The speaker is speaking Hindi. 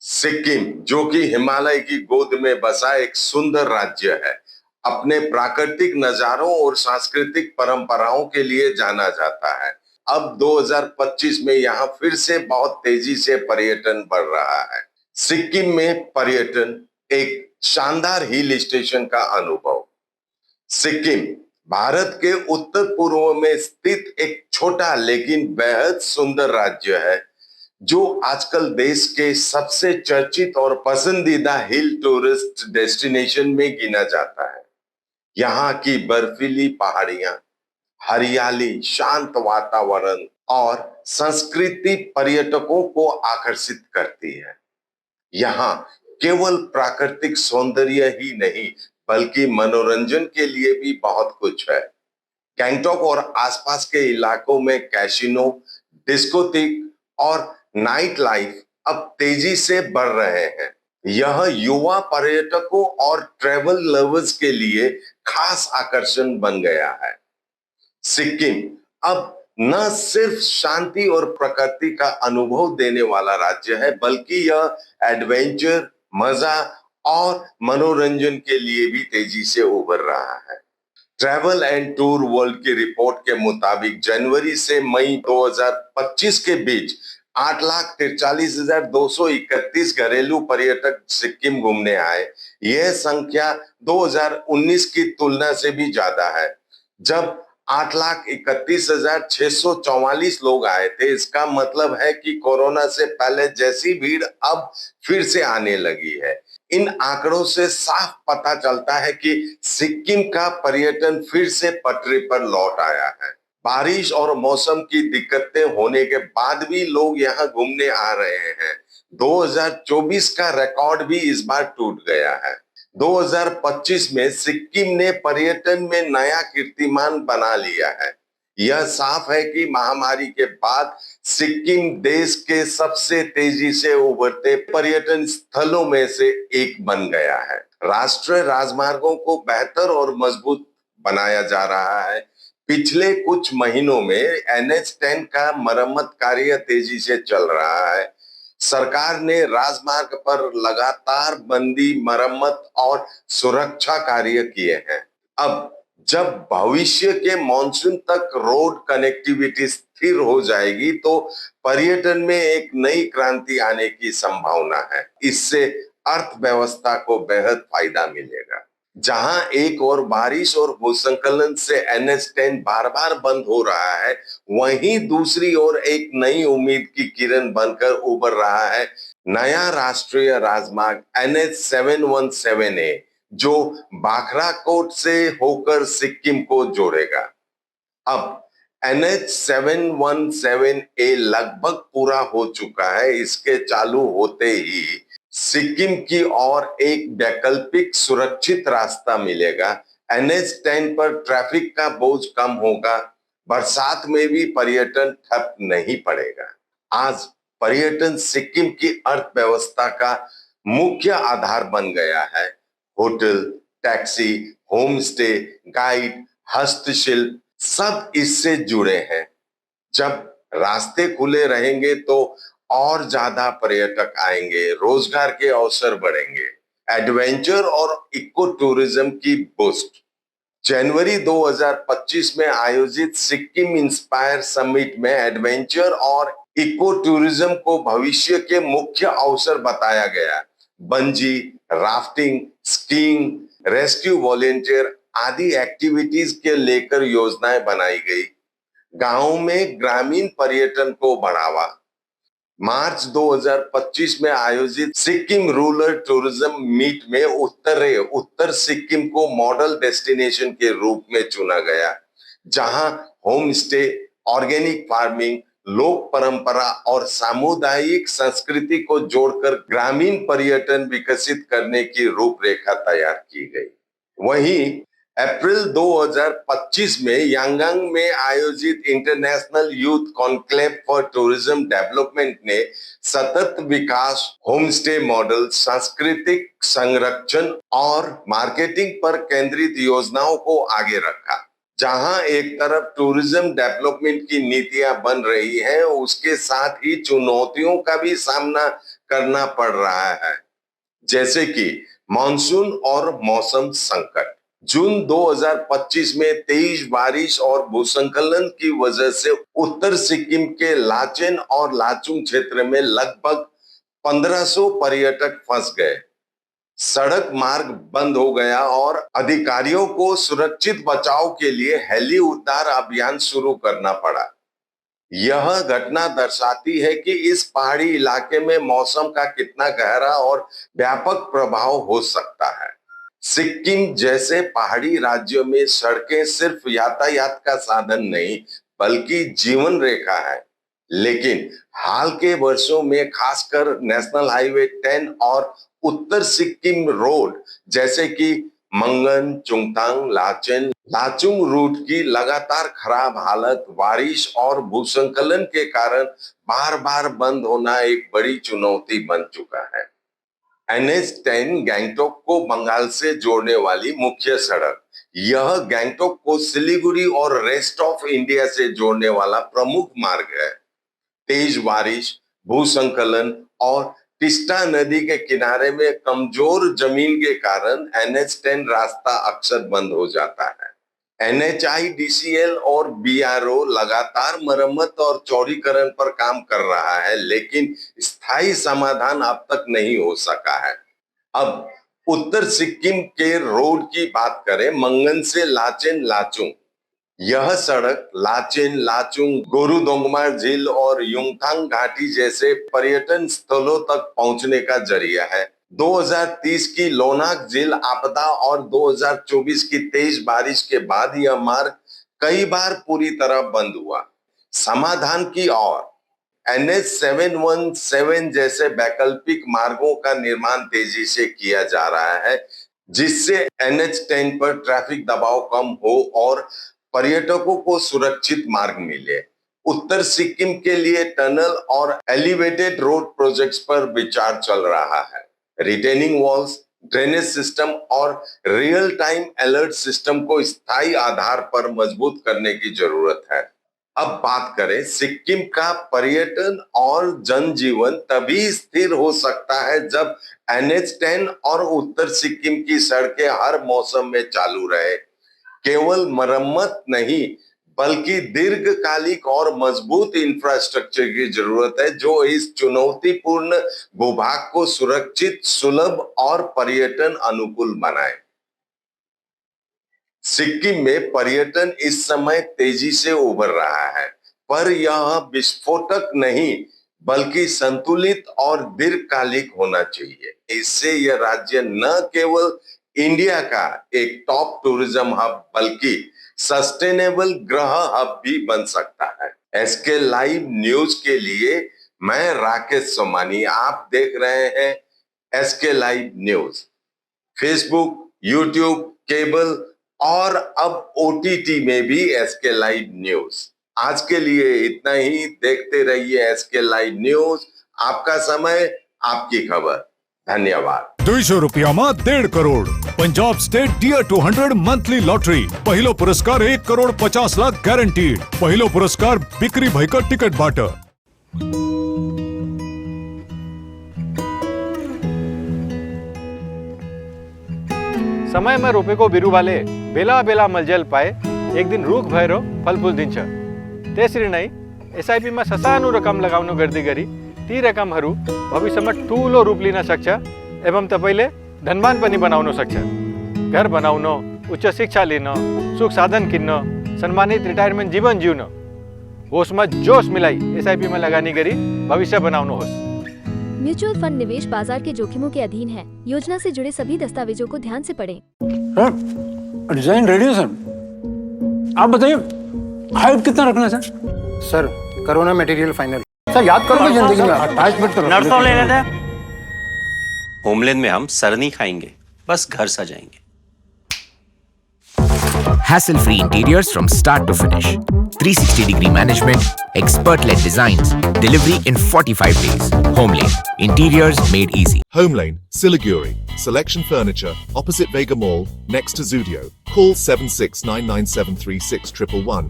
सिक्किम, जो कि हिमालय की गोद में बसा एक सुंदर राज्य है, अपने प्राकृतिक नजारों और सांस्कृतिक परंपराओं के लिए जाना जाता है। अब 2025 में यहाँ फिर से बहुत तेजी से पर्यटन बढ़ रहा है। सिक्किम में पर्यटन एक शानदार हिल स्टेशन का अनुभव। सिक्किम भारत के उत्तर पूर्व में स्थित एक छोटा लेकिन बेहद सुंदर राज्य है, जो आजकल देश के सबसे चर्चित और पसंदीदा हिल टूरिस्ट डेस्टिनेशन में गिना जाता है। यहाँ की बर्फीली पहाड़ियां, हरियाली, शांत वातावरण और संस्कृति पर्यटकों को आकर्षित करती है। यहाँ केवल प्राकृतिक सौंदर्य ही नहीं, बल्कि मनोरंजन के लिए भी बहुत कुछ है। गैंगटॉक और आसपास के इलाकों में कैसीनो, डिस्कोथिक और नाइट लाइफ अब तेजी से बढ़ रहे हैं। यह युवा पर्यटकों और ट्रैवल लवर्स के लिए खास आकर्षण बन गया है। सिक्किम अब न सिर्फ शांति और प्रकृति का अनुभव देने वाला राज्य है, बल्कि यह एडवेंचर, मजा और मनोरंजन के लिए भी तेजी से उभर रहा है। ट्रैवल एंड टूर वर्ल्ड की रिपोर्ट के मुताबिक जनवरी से मई 2025 के बीच 8,43,231 घरेलू पर्यटक सिक्किम घूमने आए। यह संख्या 2019 की तुलना से भी ज्यादा है, जब 8,31,644 लोग आए थे। इसका मतलब है कि कोरोना से पहले जैसी भीड़ अब फिर से आने लगी है। इन आंकड़ों से साफ पता चलता है कि सिक्किम का पर्यटन फिर से पटरी पर लौट आया है। बारिश और मौसम की दिक्कतें होने के बाद भी लोग यहाँ घूमने आ रहे हैं। 2024 का रिकॉर्ड भी इस बार टूट गया है। 2025 में सिक्किम ने पर्यटन में नया कीर्तिमान बना लिया है। यह साफ है कि महामारी के बाद सिक्किम देश के सबसे तेजी से उभरते पर्यटन स्थलों में से एक बन गया है। राष्ट्रीय राजमार्गों को बेहतर और मजबूत बनाया जा रहा है। पिछले कुछ महीनों में NH10 का मरम्मत कार्य तेजी से चल रहा है। सरकार ने राजमार्ग पर लगातार बंदी, मरम्मत और सुरक्षा कार्य किए हैं। अब जब भविष्य के मॉनसून तक रोड कनेक्टिविटी स्थिर हो जाएगी, तो पर्यटन में एक नई क्रांति आने की संभावना है। इससे अर्थव्यवस्था को बेहद फायदा मिलेगा। जहां एक और बारिश और भूस्खलन से NH10 बार-बार बंद हो रहा है, वहीं दूसरी ओर एक नई उम्मीद की किरण बनकर उभर रहा है नया राष्ट्रीय राजमार्ग NH717A, जो बाखराकोट से होकर सिक्किम को जोड़ेगा। अब NH717A लगभग पूरा हो चुका है। इसके चालू होते ही सिक्किम की ओर एक वैकल्पिक सुरक्षित रास्ता मिलेगा। NH10 पर ट्रैफिक का बोझ कम होगा, बरसात में भी पर्यटन ठप नहीं पड़ेगा। आज पर्यटन सिक्किम की अर्थव्यवस्था का मुख्य आधार बन गया है। Hotel, taxi, home stay, guide, हस्तशिल्प सब इससे जुड़े हैं। जब रास्ते खुले रहेंगे तो और ज्यादा पर्यटक आएंगे, रोजगार के अवसर बढ़ेंगे, एडवेंचर और इको टूरिज्म की बूस्ट। जनवरी 2025 में आयोजित सिक्किम इंस्पायर समिट में एडवेंचर और इको टूरिज्म को भविष्य के मुख्य अवसर बताया गया। Bungee, rafting, skiing, rescue volunteer आदि एक्टिविटीज के लेकर योजनाएं बनाई गई। गांव में ग्रामीण पर्यटन को बढ़ावा। मार्च 2025 में आयोजित सिक्किम रूरल टूरिज्म मीट में उत्तर सिक्किम को मॉडल डेस्टिनेशन के रूप में चुना गया, जहां होम स्टे, ऑर्गेनिक फार्मिंग, लोक परंपरा और सामुदायिक संस्कृति को जोड़कर ग्रामीण पर्यटन विकसित करने की रूपरेखा तैयार की गई। वहीं अप्रैल 2025 में यांगंग में आयोजित international youth conclave for tourism development ने सतत विकास, होमस्टे मॉडल, सांस्कृतिक संरक्षण और मार्केटिंग पर केंद्रित योजनाओं को आगे रखा। जहां एक तरफ टूरिज्म डेवलपमेंट की नीतियां बन रही हैं, उसके साथ ही चुनौतियों का भी सामना करना पड़ रहा है, जैसे कि मानसून और मौसम संकट। जून 2025 में तेज बारिश और भूस्खलन की वजह से उत्तर सिक्किम के लाचेन और लाचुंग क्षेत्र में लगभग 1500 पर्यटक फंस गए। सड़क मार्ग बंद हो गया और अधिकारियों को सुरक्षित बचाव के लिए हेली उद्धार अभियान शुरू करना पड़ा। यह घटना दर्शाती है कि इस पहाड़ी इलाके में मौसम का कितना गहरा और व्यापक प्रभाव हो सकता है। सिक्किम जैसे पहाड़ी राज्यों में सड़कें सिर्फ यातायात का साधन नहीं बल्कि जीवन रेखा है, लेकिन हाल के वर्षों में खासकर नेशनल हाईवे 10 और उत्तर सिक्किम रोड जैसे कि मंगन, चुंगथांग, लाचेन, लाचुंग रूट की लगातार खराब हालत, बारिश और भूस्खलन के कारण बार-बार बंद होना एक बड़ी चुनौती बन चुका है। NH10 गैंगटोक को बंगाल से जोड़ने वाली मुख्य सड़क। यह गैंगटोक को सिलीगुड़ी और रेस्ट ऑफ इंडिया से जोड़ने वाला प्रमुख मार्ग है। तेज बारिश, भूस्खलन और टिस्टा नदी के किनारे में कमजोर जमीन के कारण NH10 रास्ता अक्सर बंद हो जाता है। NHIDCL और BRO लगातार मरम्मत और चौड़ीकरण पर काम कर रहा है, लेकिन स्थायी समाधान अब तक नहीं हो सका है। अब उत्तर सिक्किम के रोड की बात करें, मंगन से लाचेन लाचुंग। यह सड़क लाचेन, लाचुंग, गोरुदोंगमा झील और युमथांग घाटी जैसे पर्यटन स्थलों तक पहुंचने का जरिया है। 2030 की लोनाक झील आपदा और 2024 की तेज बारिश के बाद यह मार्ग कई बार पूरी तरह बंद हुआ। समाधान की ओर NH717 जैसे वैकल्पिक मार्गों का निर्माण तेजी से किया जा रहा है, जिससे NH10 पर ट्रैफिक दबाव कम हो और पर्यटकों को सुरक्षित मार्ग मिले। उत्तर सिक्किम के लिए टनल और एलिवेटेड रोड प्रोजेक्ट्स पर विचार चल रहा है। रिटेनिंग वॉल्स, ड्रेनेज सिस्टम और रियल टाइम अलर्ट सिस्टम को स्थायी आधार पर मजबूत करने की जरूरत है। अब बात करें सिक्किम का पर्यटन और जनजीवन तभी स्थिर हो सकता है जब NH10 और उत्तर सिक्किम की सड़कें हर मौसम में चालू रहे। केवल मरम्मत नहीं बल्कि दीर्घकालिक और मजबूत इंफ्रास्ट्रक्चर की जरूरत है जो इस चुनौतीपूर्ण भूभाग को सुरक्षित, सुलभ और पर्यटन अनुकूल बनाए। सिक्किम में पर्यटन इस समय तेजी से उभर रहा है, पर यह विस्फोटक नहीं बल्कि संतुलित और दीर्घकालिक होना चाहिए। इससे यह राज्य न केवल इंडिया का एक टॉप टूरिज्म हब बल्कि सस्टेनेबल ग्रह हब भी बन सकता है। SK लाइव न्यूज के लिए मैं राकेश सोमानी, आप देख रहे हैं SK live news. Facebook, YouTube, cable और अब OTT में भी SK लाइव न्यूज। आज के लिए इतना ही। देखते रहिए SK लाइव न्यूज। आपका समय, आपकी खबर। धन्यवाद। 200 રૂપિયામાં 1.5 crore Punjab state dear 200 monthly lottery પહેલો પુરસ્કાર 1 કરોડ 50 લાખ ગેરંટીડ પહેલો પુરસ્કાર बिक्री भयकर टिकट बाट। समय में रोपे को बिरु वाले बेला बेला मलजल पाए एक दिन रूख भैरो फल फूल दिन्छ त्यसरी नै SIP में ससानो रकम लगाउनु गर्दै गरी ती रकमहरू भविष्यमा ठूलो रूप लिन सक्छ एवं तपाईले धनवान पनि बनाउन सक्छ। घर बनाउन, उच्च शिक्षा लिन, सुख साधन किन्न, सम्मानित रिटायरमेन्ट जीवन जिउन होसमा जोश मिलाई SIP में लगानी गरी भविष्य बनाउनुहोस्। म्यूचुअल फंड निवेश बाजार के जोखिमों के अधीन है। योजना से जुड़े सभी दस्तावेजों को ध्यान से पढ़ें। सर, डिजाइन रेडी है सर। आप बताइए हाइट कितना रखना है sir? Corona material final. Sir याद करोगे जिंदगी में अटैचमेंट तो नर्सों ले लेते हैं। होमलैंड में हम सर नहीं खाएंगे, बस घर सजाएंगे। Hassle-free interiors from start to finish. 360-degree management, expert-led designs, delivery in 45 days. Homelane, interiors made easy. Homelane, Siliguri. Selection Furniture, opposite Vega Mall, next to Zudio. Call 7699736111.